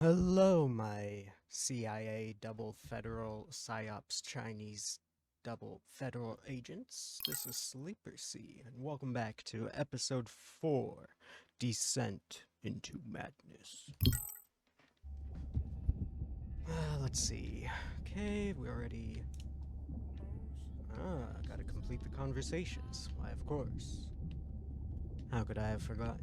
Hello, my CIA double federal PSYOPs Chinese double federal agents. This is Sleeper Sea, and welcome back to episode 4, Descent into Madness. Let's see. Okay, we already... gotta complete the conversations. Why, of course. How could I have forgotten?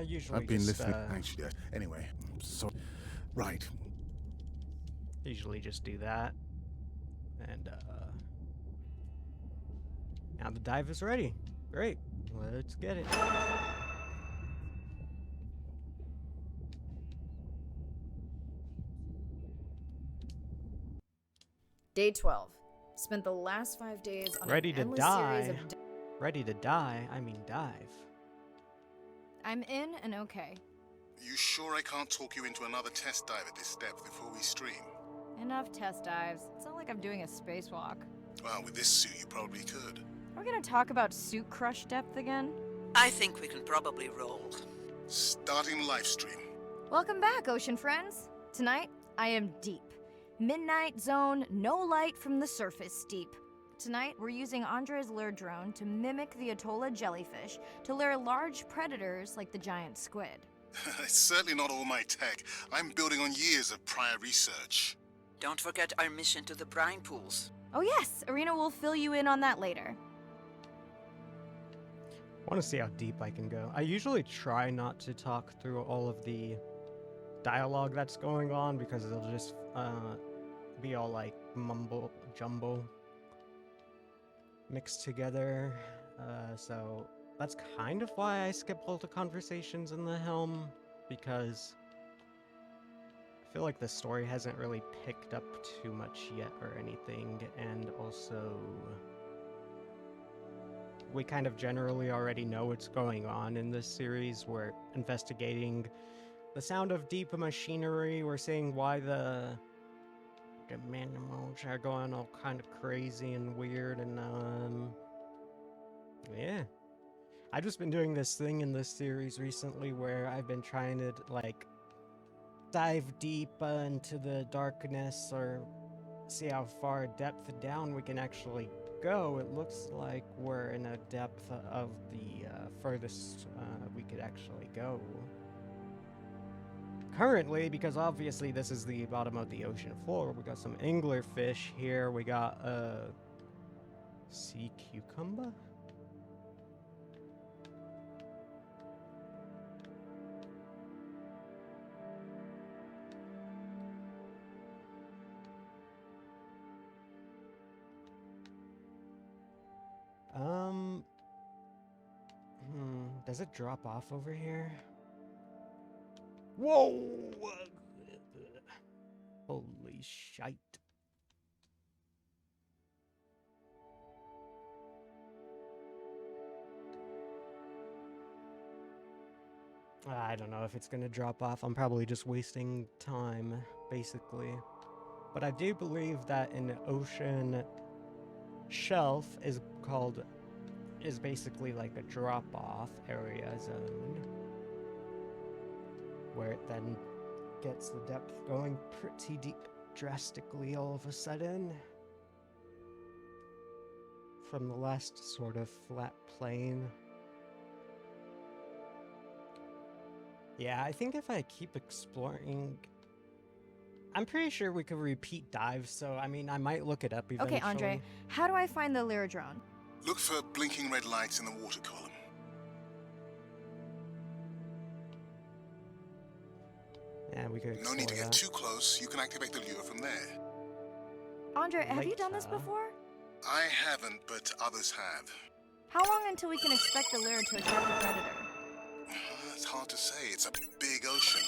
Usually I've been just, listening. Actually, anyway, so right. usually just do that. And, now the dive is ready. Great. Let's get it. Day 12. Spent the last 5 days on Ready an to endless die. series of... Ready to die, I mean dive. I'm in and okay. You sure I can't talk you into another test dive at this depth before we stream? Enough test dives. It's not like I'm doing a spacewalk. Well, with this suit, you probably could. Are we gonna talk about suit crush depth again? I think we can probably roll. Starting live stream. Welcome back, ocean friends. Tonight, I am deep. Midnight zone, no light from the surface deep. Tonight, we're using Andre's lure drone to mimic the Atolla jellyfish to lure large predators like the giant squid. It's certainly not all my tech. I'm building on years of prior research. Don't forget our mission to the brine pools. Oh yes, Arena will fill you in on that later. I want to see how deep I can go. I usually try not to talk through all of the dialogue that's going on because it'll just be all like mumble jumbo mixed together. So that's kind of why I skip all the conversations in the helm, because I feel like the story hasn't really picked up too much yet or anything, and also we kind of generally already know what's going on in this series. We're investigating the sound of deep machinery. We're seeing why the animals are going all kind of crazy and weird, and yeah. I've just been doing this thing in this series recently where I've been trying to like dive deep into the darkness or see how far depth down we can actually go. It looks like we're in a depth of the furthest we could actually go currently, because obviously this is the bottom of the ocean floor. We got some anglerfish here. We got sea cucumber. Does it drop off over here? Whoa! Holy shite. I don't know if it's gonna drop off. I'm probably just wasting time, basically. But I do believe that an ocean shelf is basically like a drop-off area zone, where it then gets the depth going pretty deep drastically all of a sudden from the last sort of flat plane. Yeah, I think if I keep exploring, I'm pretty sure we could repeat dives, so I mean, I might look it up eventually. Okay, Andre, how do I find the lure drone? Look for blinking red lights in the water column. Yeah, we could No explore need to get that. too close. You can activate the lure from there. Andre, have you done this Later. before? I haven't, but others have. How long until we can expect the lure to attract a predator? It's hard to say. It's a big ocean.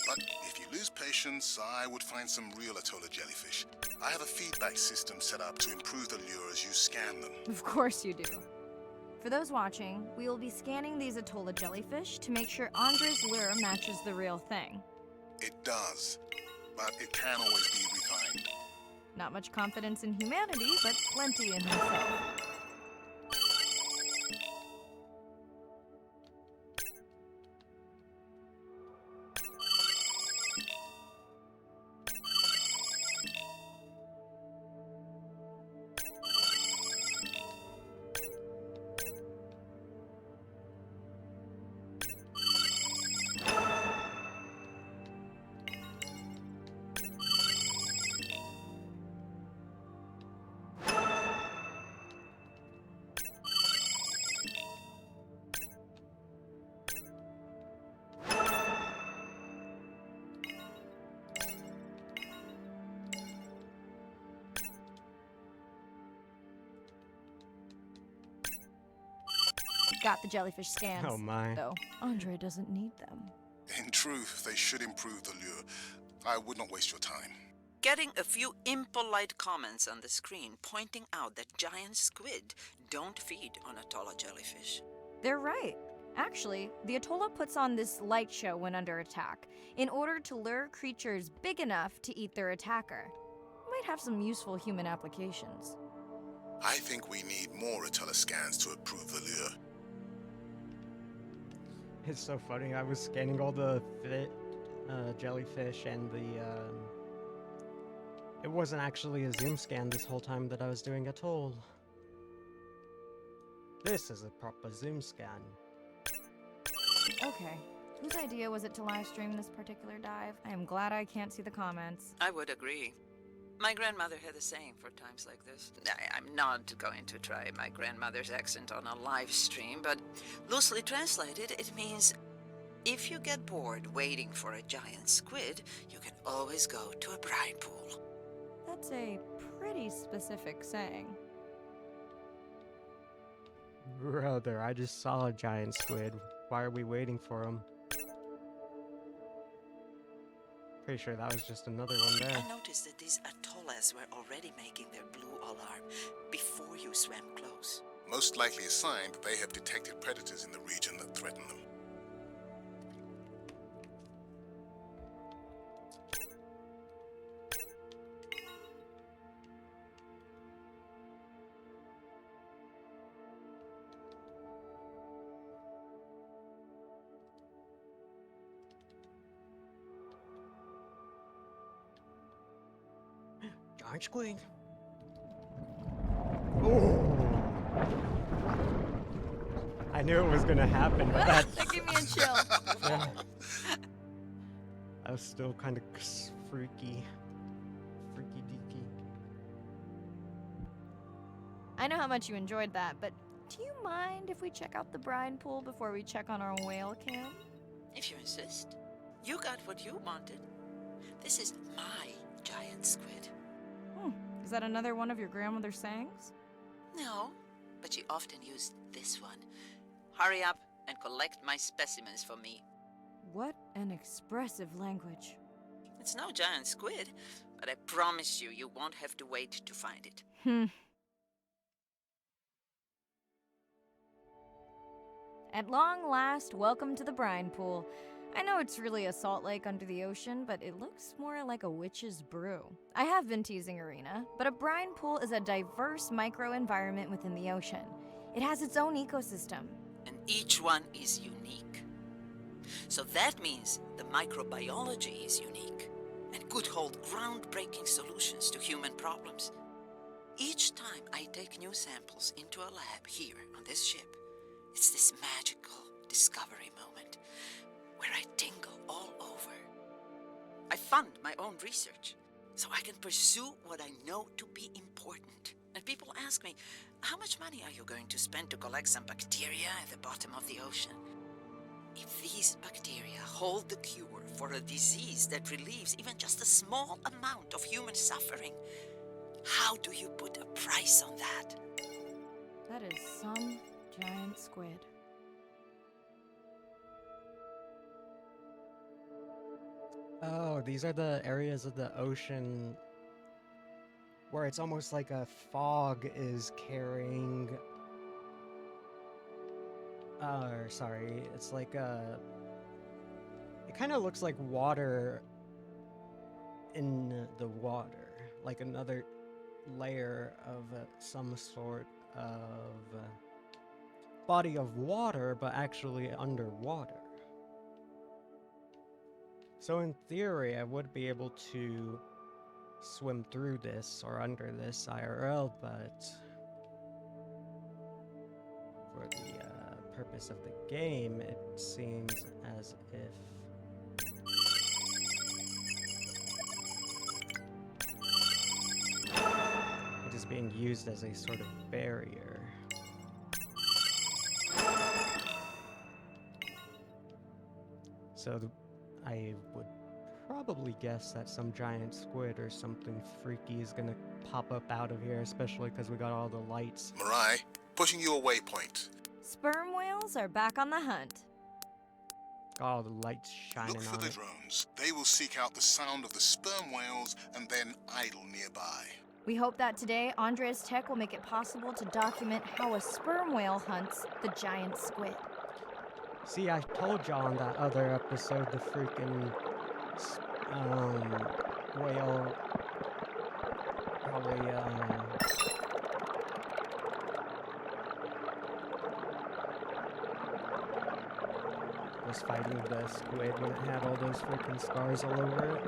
But if you lose patience, I would find some real Atolla jellyfish. I have a feedback system set up to improve the lure as you scan them. Of course you do. For those watching, we will be scanning these Atolla jellyfish to make sure Andre's lure matches the real thing. It does, but it can always be refined. Not much confidence in humanity, but plenty in himself. Got the jellyfish scans. Oh my. Though Andre doesn't need them. In truth, they should improve the lure. I would not waste your time. Getting a few impolite comments on the screen pointing out that giant squid don't feed on Atolla jellyfish. They're right. Actually, the Atolla puts on this light show when under attack, in order to lure creatures big enough to eat their attacker. Might have some useful human applications. I think we need more Atolla scans to approve the lure. It's so funny. I was scanning all the jellyfish and it wasn't actually a zoom scan this whole time that I was doing at all. This is a proper zoom scan. Okay, whose idea was it to live stream this particular dive? I am glad I can't see the comments. I would agree. My grandmother had the same for times like this. I'm not going to try my grandmother's accent on a live stream, but loosely translated, it means if you get bored waiting for a giant squid, you can always go to a brine pool. That's a pretty specific saying. Brother, I just saw a giant squid. Why are we waiting for him? Pretty sure that was just another one there. I noticed that these atollas were already making their blue alarm before you swam close. Most likely a sign that they have detected predators in the region that threaten them. Giant squid. Oh! I knew it was gonna happen, but That gave me a chill. yeah. That was still kind of freaky. Freaky deaky. I know how much you enjoyed that, but do you mind if we check out the brine pool before we check on our whale cam? If you insist. You got what you wanted. This is my giant squid. Is that another one of your grandmother's sayings? No, but she often used this one. Hurry up and collect my specimens for me. What an expressive language. It's no giant squid, but I promise you, you won't have to wait to find it. At long last, welcome to the brine pool. I know it's really a salt lake under the ocean, but it looks more like a witch's brew. I have been teasing Arena, but a brine pool is a diverse microenvironment within the ocean. It has its own ecosystem. And each one is unique. So that means the microbiology is unique and could hold groundbreaking solutions to human problems. Each time I take new samples into a lab here on this ship, it's this magical discovery moment where I tingle all over. I fund my own research so I can pursue what I know to be important. And people ask me, how much money are you going to spend to collect some bacteria at the bottom of the ocean? If these bacteria hold the cure for a disease that relieves even just a small amount of human suffering, how do you put a price on that? That is some giant squid. Oh, these are the areas of the ocean where it's almost like a fog is carrying. Or sorry, it's like a. It kind of looks like water in the water. like another layer of some sort of body of water, but actually underwater. So in theory, I would be able to swim through this or under this IRL, but for the purpose of the game, it seems as if it is being used as a sort of barrier. So I would probably guess that some giant squid or something freaky is gonna pop up out of here, especially because we got all the lights. Mirai, pushing you a waypoint. Sperm whales are back on the hunt. Got all the lights shining Look for on the it. drones. They will seek out the sound of the sperm whales and then idle nearby. We hope that today, Andrea's tech will make it possible to document how a sperm whale hunts the giant squid. See, I told y'all on that other episode the freaking whale probably was fighting the squid when it had all those freaking scars all over it.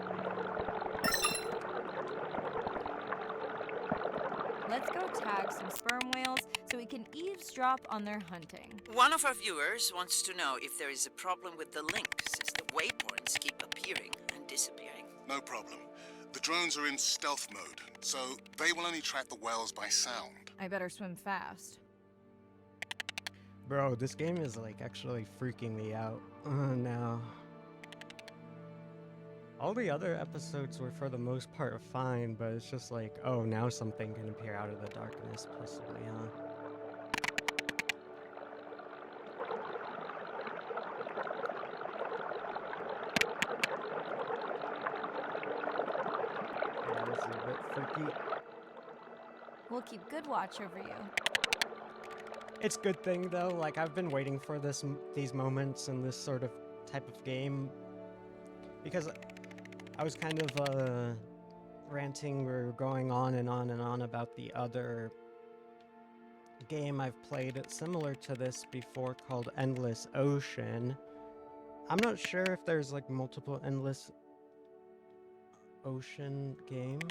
Let's go tag some sperm whales so we can eavesdrop on their hunting. One of our viewers wants to know if there is a problem with the link, since the waypoints keep appearing and disappearing. No problem. The drones are in stealth mode, so they will only track the whales by sound. I better swim fast. Bro, this game is like actually freaking me out now. All the other episodes were for the most part fine, but it's just like, oh, now something can appear out of the darkness, possibly, huh? Yeah, this is a bit freaky. We'll keep good watch over you. It's a good thing though, like I've been waiting for these moments in this sort of type of game, because I was kind of ranting or going on and on and on about the other game I've played similar to this before called Endless Ocean. I'm not sure if there's like multiple Endless Ocean games.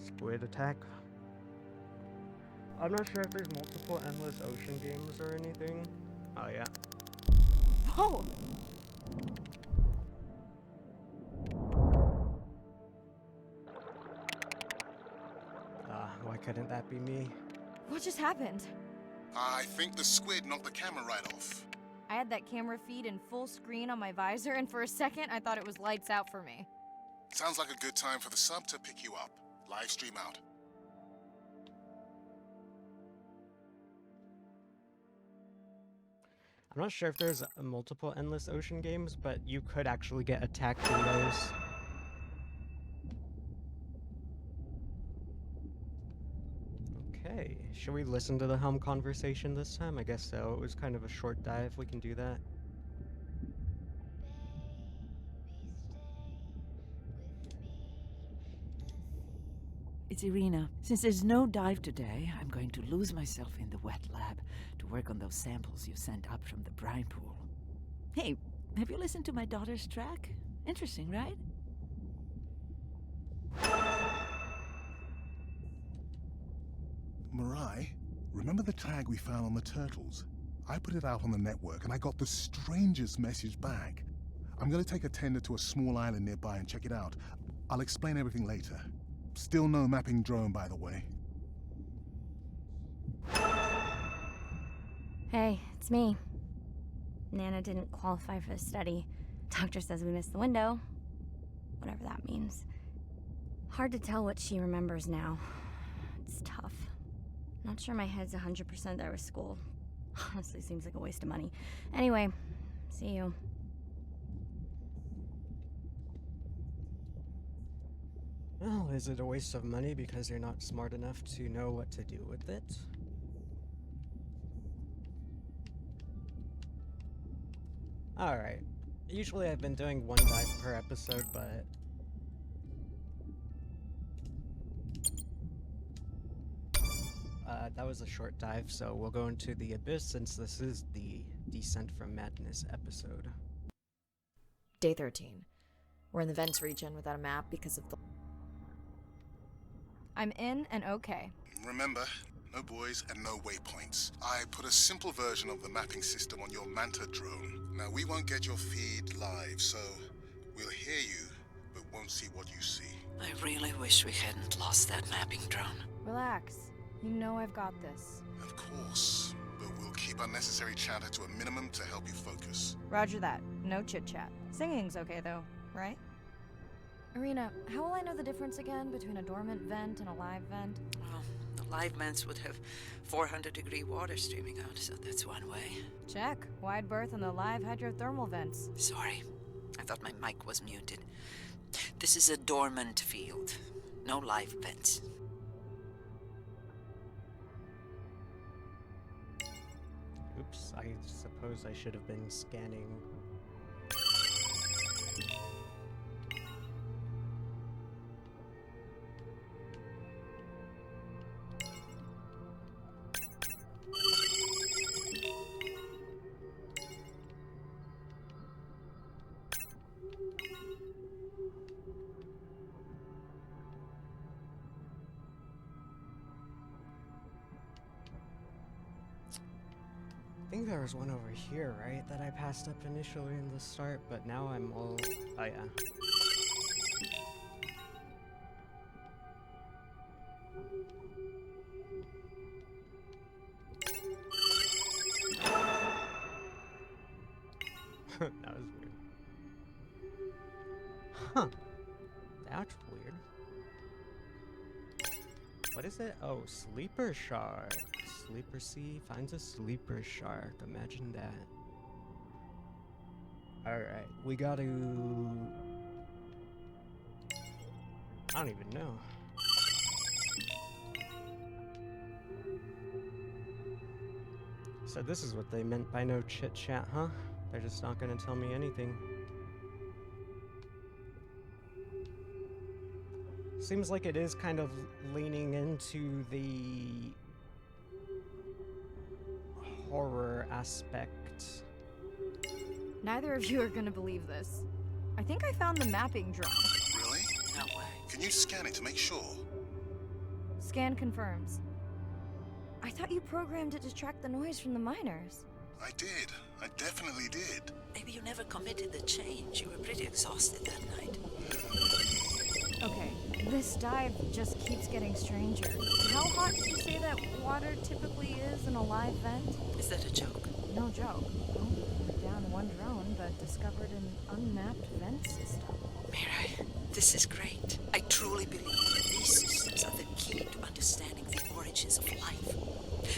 Squid attack. I'm not sure if there's multiple Endless Ocean games or anything. Oh yeah. Whoa! Why couldn't that be me? What just happened? I think the squid knocked the camera right off. I had that camera feed in full screen on my visor, and for a second I thought it was lights out for me. Sounds like a good time for the sub to pick you up. Live stream out. I'm not sure if there's multiple Endless Ocean games, but you could actually get attacked in those. Okay, should we listen to the Helm conversation this time? I guess so. It was kind of a short dive. We can do that. It's Irina. Since there's no dive today, I'm going to lose myself in the wet lab to work on those samples you sent up from the brine pool. Hey, have you listened to my daughter's track? Interesting, right? Mirai, remember the tag we found on the turtles? I put it out on the network and I got the strangest message back. I'm gonna take a tender to a small island nearby and check it out. I'll explain everything later. Still no mapping drone, by the way. Hey, it's me. Nana didn't qualify for the study. Doctor says we missed the window. Whatever that means. Hard to tell what she remembers now. It's tough. Not sure my head's 100% there with school. Honestly, seems like a waste of money. Anyway, see you. Well, is it a waste of money because you're not smart enough to know what to do with it? Alright. Usually I've been doing one dive per episode, but... that was a short dive, so we'll go into the Abyss since this is the Descent from Madness episode. Day 13. We're in the Vents region without a map because of the... I'm in and okay. Remember, no buoys and no waypoints. I put a simple version of the mapping system on your Manta drone. Now, we won't get your feed live, so we'll hear you, but won't see what you see. I really wish we hadn't lost that mapping drone. Relax. You know I've got this. Of course, but we'll keep unnecessary chatter to a minimum to help you focus. Roger that. No chit-chat. Singing's okay, though, right? Irina, how will I know the difference again between a dormant vent and a live vent? Well, the live vents would have 400-degree water streaming out, so that's one way. Check. Wide berth on the live hydrothermal vents. Sorry, I thought my mic was muted. This is a dormant field. No live vents. Oops, I suppose I should have been scanning. I think there was one over here, right, that I passed up initially in the start, but now I'm all... Oh, yeah. That was weird. Huh. That's weird. What is it? Oh, sleeper shark. Sleeper Sea finds a sleeper shark. Imagine that. Alright, we gotta... I don't even know. So this is what they meant by no chit chat, huh? They're just not gonna tell me anything. Seems like it is kind of leaning into the horror aspect. Neither of you are gonna believe this. I think I found the mapping drone. Really? No way. Can you scan it to make sure? Scan confirms. I thought you programmed it to track the noise from the miners. I did. I definitely did. Maybe you never committed the change. You were pretty exhausted that night. Okay, this dive just keeps getting stranger. How hot did you say that water typically is in a live vent? Is that a joke? No joke. Oh, we're down one drone, but discovered an unmapped vent system. Mirai, this is great. I truly believe that these systems are the key to understanding the origins of life.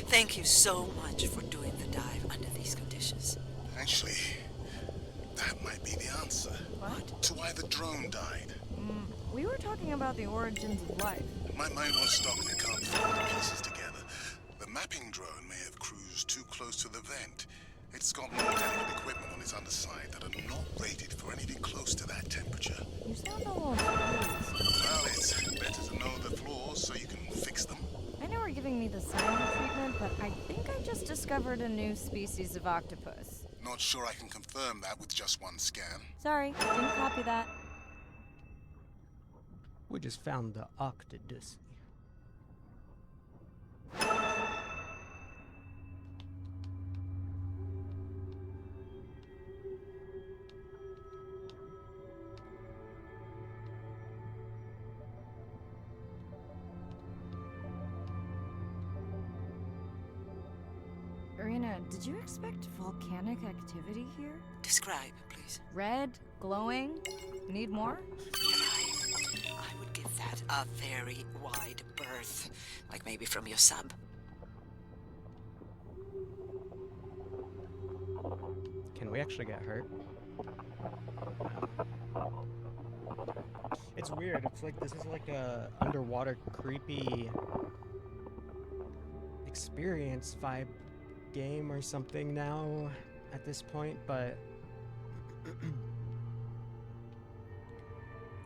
Thank you so much for doing the dive under these conditions. Actually, that might be the answer. What? To why the drone died. We were talking about the origins of life. My mind won't stop and it can't put the pieces together. The mapping drone may have cruised too close to the vent. It's got more delicate equipment on its underside that are not rated for anything close to that temperature. You sound a little confused. Well, it's better to know the flaws so you can fix them. I know we're giving me the silent treatment, but I think I just discovered a new species of octopus. Not sure I can confirm that with just one scan. Sorry, didn't copy that. We just found the Octodus. Irina, did you expect volcanic activity here? Describe, please. Red, glowing. Need more? Mirai, I would give that a very wide berth. Like maybe from your sub. Can we actually get hurt? It's weird weird. It's like this is like a underwater creepy experience vibe game or something now at this point, but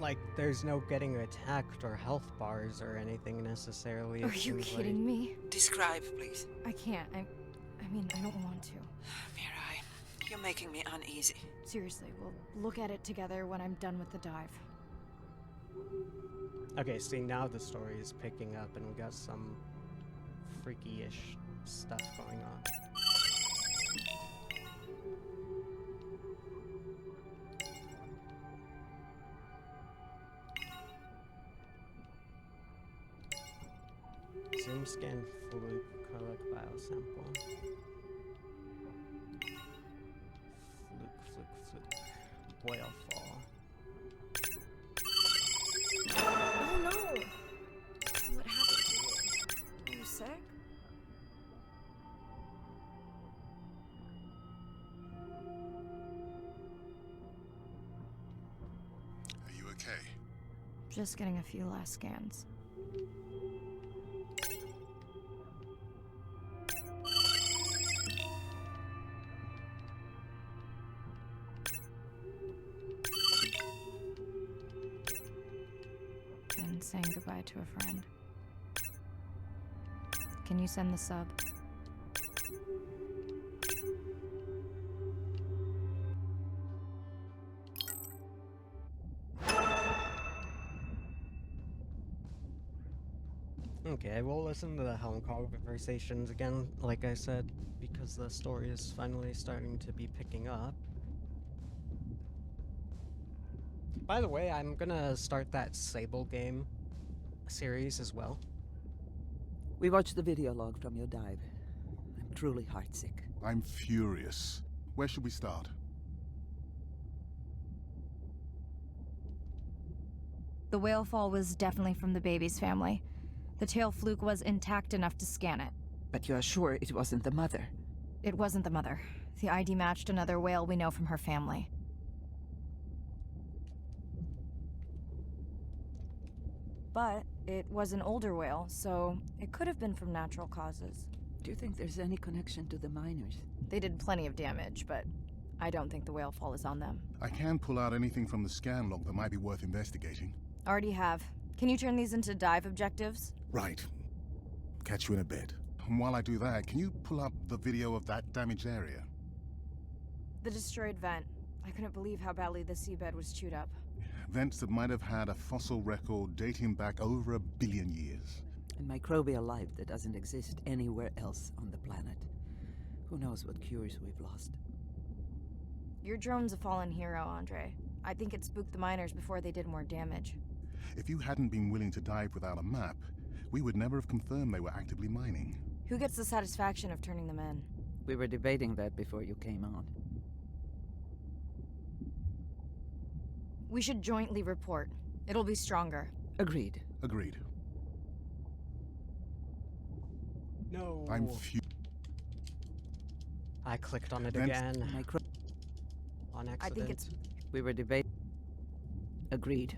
like there's no getting attacked or health bars or anything necessarily. Are It you seems kidding me? Describe, please. I can't. I mean, I don't want to. Mirai, you're making me uneasy. Seriously, we'll look at it together when I'm done with the dive. Okay, see, now the story is picking up and we got some freaky-ish stuff going on. Zoom scan fluke, collect biosample. Fluke. Whale fall. Oh no! What happened to you? Are you sick? Are you okay? Just getting a few last scans. And saying goodbye to a friend. Can you send the sub? Okay, we'll listen to the helm conversations again, like I said, because the story is finally starting to be picking up. By the way, I'm gonna start that Sable game series as well. We watched the video log from your dive. I'm truly heartsick. I'm furious. Where should we start? The whale fall was definitely from the baby's family. The tail fluke was intact enough to scan it. But you're sure it wasn't the mother? It wasn't the mother. The ID matched another whale we know from her family. But it was an older whale, so it could have been from natural causes. Do you think there's any connection to the miners? They did plenty of damage, but I don't think the whale fall is on them. I can pull out anything from the scan log that might be worth investigating. Already have. Can you turn these into dive objectives? Right. Catch you in a bit. And while I do that, can you pull up the video of that damaged area? The destroyed vent. I couldn't believe how badly the seabed was chewed up. Vents that might have had a fossil record dating back over 1 billion years. And microbial life that doesn't exist anywhere else on the planet. Who knows what cures we've lost? Your drone's a fallen hero, Andre. I think it spooked the miners before they did more damage. If you hadn't been willing to dive without a map, we would never have confirmed they were actively mining. Who gets the satisfaction of turning them in? We were debating that before you came on. We should jointly report. It'll be stronger. Agreed. Agreed. No. I'm I clicked on it Vents- again on I accident. think it's... We were debating. Agreed.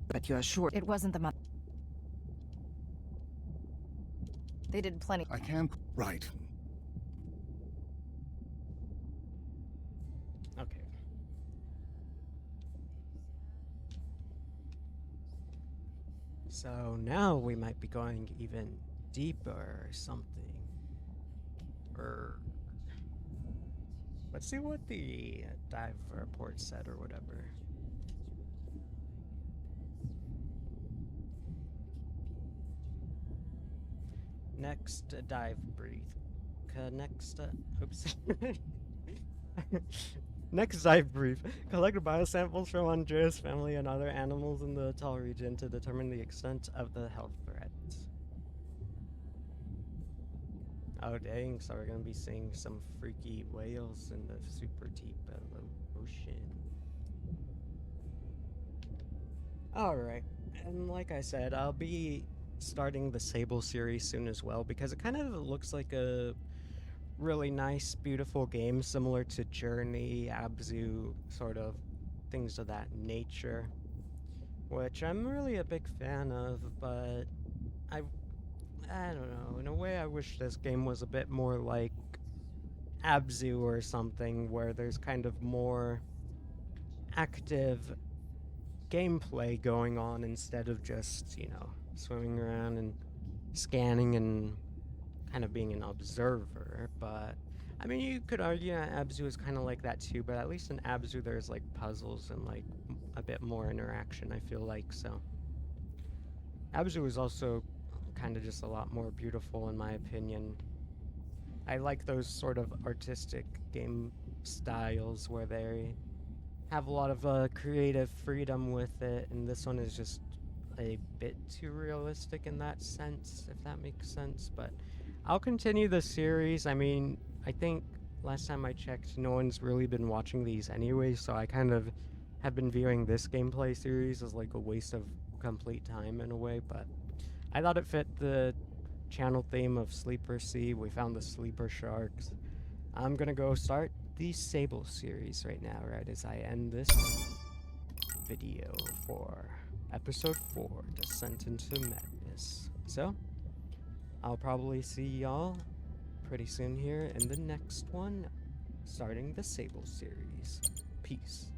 But you're sure It wasn't the mother. They did plenty. I can... Right. Okay. So now we might be going even deeper or something. Or let's see what the dive report said or whatever. Next, dive brief. Next, oops. Next dive brief. Collect biosamples from Andrea's family and other animals in the Atoll region to determine the extent of the health threat. Oh dang, so we're gonna be seeing some freaky whales in the super deep ocean. Alright, and like I said, I'll be starting the Sable series soon as well, because it kind of looks like a really nice, beautiful game, similar to Journey, Abzu, sort of things of that nature. which I'm really a big fan of, but I don't know, in a way I wish this game was a bit more like Abzu or something, where there's kind of more active gameplay going on instead of just, swimming around and scanning and kind of being an observer. But I mean, you could argue that Abzu is kind of like that too, but at least in Abzu there's like puzzles and like a bit more interaction, I feel like. So Abzu is also kind of just a lot more beautiful in my opinion. I like those sort of artistic game styles where they have a lot of creative freedom with it, and this one is just a bit too realistic in that sense, if that makes sense. But I'll continue the series. I mean, I think last time I checked, no one's really been watching these anyway, so I kind of have been viewing this gameplay series as like a waste of complete time in a way, but I thought it fit the channel theme of Sleeper Sea. We found the sleeper sharks. I'm gonna go start the Sable series right now, right as I end this video for episode 4, Descent into Madness. So, I'll probably see y'all pretty soon here in the next one, starting the Sable series. Peace.